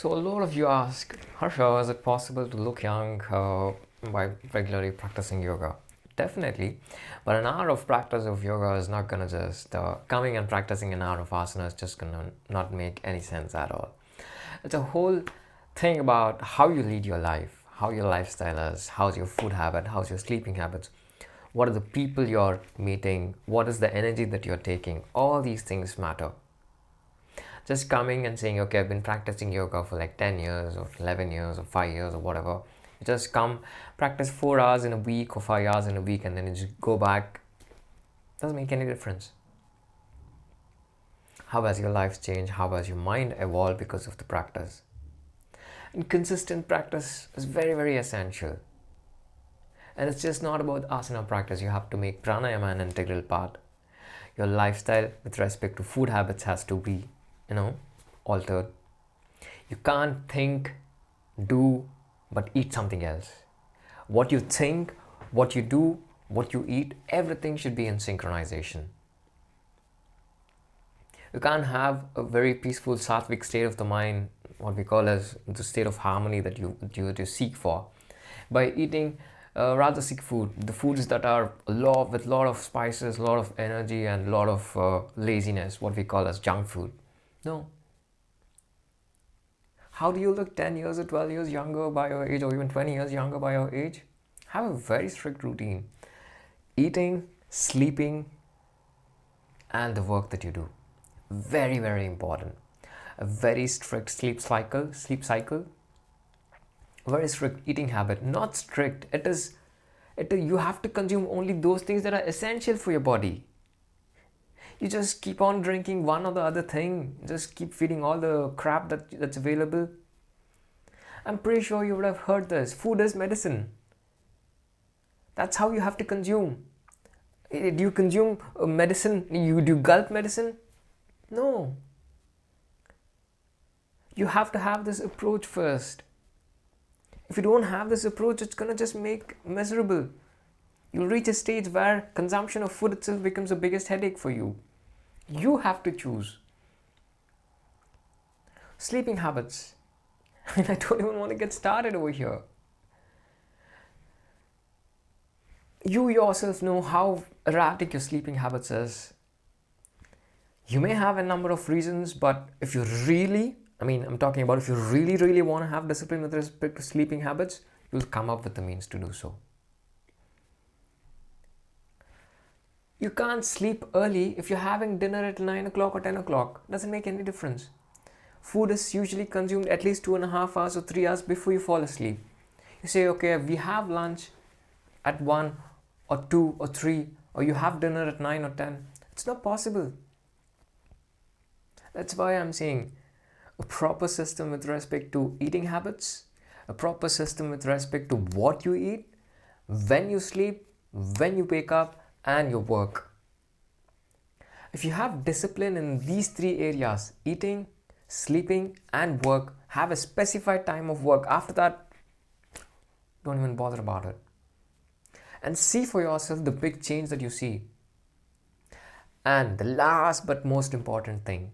So a lot of you ask, Harsha, is it possible to look young by regularly practicing yoga? Definitely, but an hour of practice of yoga is not gonna just coming and practicing an hour of asana is just gonna not make any sense at all. It's a whole thing about how you lead your life, how your lifestyle is, how's your food habit, how's your sleeping habits, what are the people you're meeting, what is the energy that you're taking. All these things matter. Just coming and saying, okay, I've been practicing yoga for like 10 years or 11 years or 5 years or whatever. You just come, practice 4 hours in a week or 5 hours in a week, and then you just go back. Doesn't make any difference. How has your life changed? How has your mind evolved because of the practice? And consistent practice is very, very essential. And it's just not about asana practice. You have to make pranayama an integral part. Your lifestyle with respect to food habits has to be, altered. You can't think, do, but eat something else. What you think, what you do, what you eat, everything should be in synchronization. You can't have a very peaceful sattvic state of the mind, what we call as the state of harmony that you seek for, by eating rajasic food, the foods that are with a lot of spices, a lot of energy, and a lot of laziness, what we call as junk food. No. How do you look 10 years or 12 years younger by your age, or even 20 years younger by your age? Have a very strict routine. Eating, sleeping, and the work that you do. Very, very important. A very strict sleep cycle, very strict eating habit. Not strict. You have to consume only those things that are essential for your body. You just keep on drinking one or the other thing, just keep feeding all the crap that's available. I'm pretty sure you would have heard this. Food is medicine. That's how you have to consume. Do you consume medicine? Do you gulp medicine? No. You have to have this approach first. If you don't have this approach, it's gonna just make miserable. You'll reach a stage where consumption of food itself becomes the biggest headache for you. You have to choose. Sleeping habits. I don't even want to get started over here. You yourself know how erratic your sleeping habits is. You may have a number of reasons, but if you really, I'm talking about if you really, really want to have discipline with respect to sleeping habits, you'll come up with the means to do so. You can't sleep early if you're having dinner at 9 o'clock or 10 o'clock. Doesn't make any difference. Food is usually consumed at least 2.5 hours or 3 hours before you fall asleep. You say, okay, we have lunch at 1 or 2 or 3, or you have dinner at 9 or 10. It's not possible. That's why I'm saying a proper system with respect to eating habits, a proper system with respect to what you eat, when you sleep, when you wake up, and your work. If you have discipline in these 3 areas, eating, sleeping, and work, have a specified time of work. After that, don't even bother about it. And see for yourself the big change that you see. And the last but most important thing,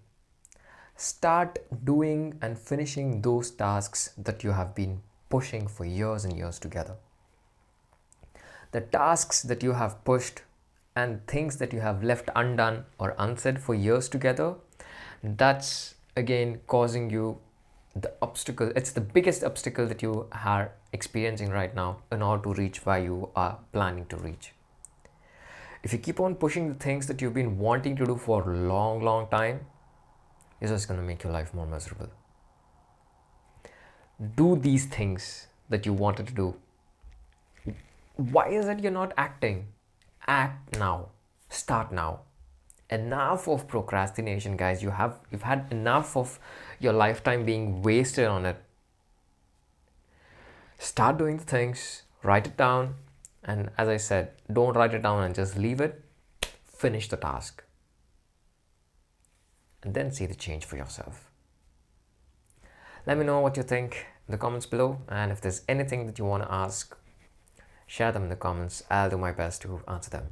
start doing and finishing those tasks that you have been pushing for years and years together. The tasks that you have pushed and things that you have left undone or unsaid for years together, that's again causing you the obstacle. It's the biggest obstacle that you are experiencing right now in order to reach where you are planning to reach. If you keep on pushing the things that you've been wanting to do for a long, long time, it's just going to make your life more miserable. Do these things that you wanted to do. Why is it you're not acting? Act now. Start now. Enough of procrastination, guys. You've had enough of your lifetime being wasted on it. Start doing the things, write it down, and as I said, don't write it down and just leave it. Finish the task. And then see the change for yourself. Let me know what you think in the comments below, and if there's anything that you want to ask, share them in the comments. I'll do my best to answer them.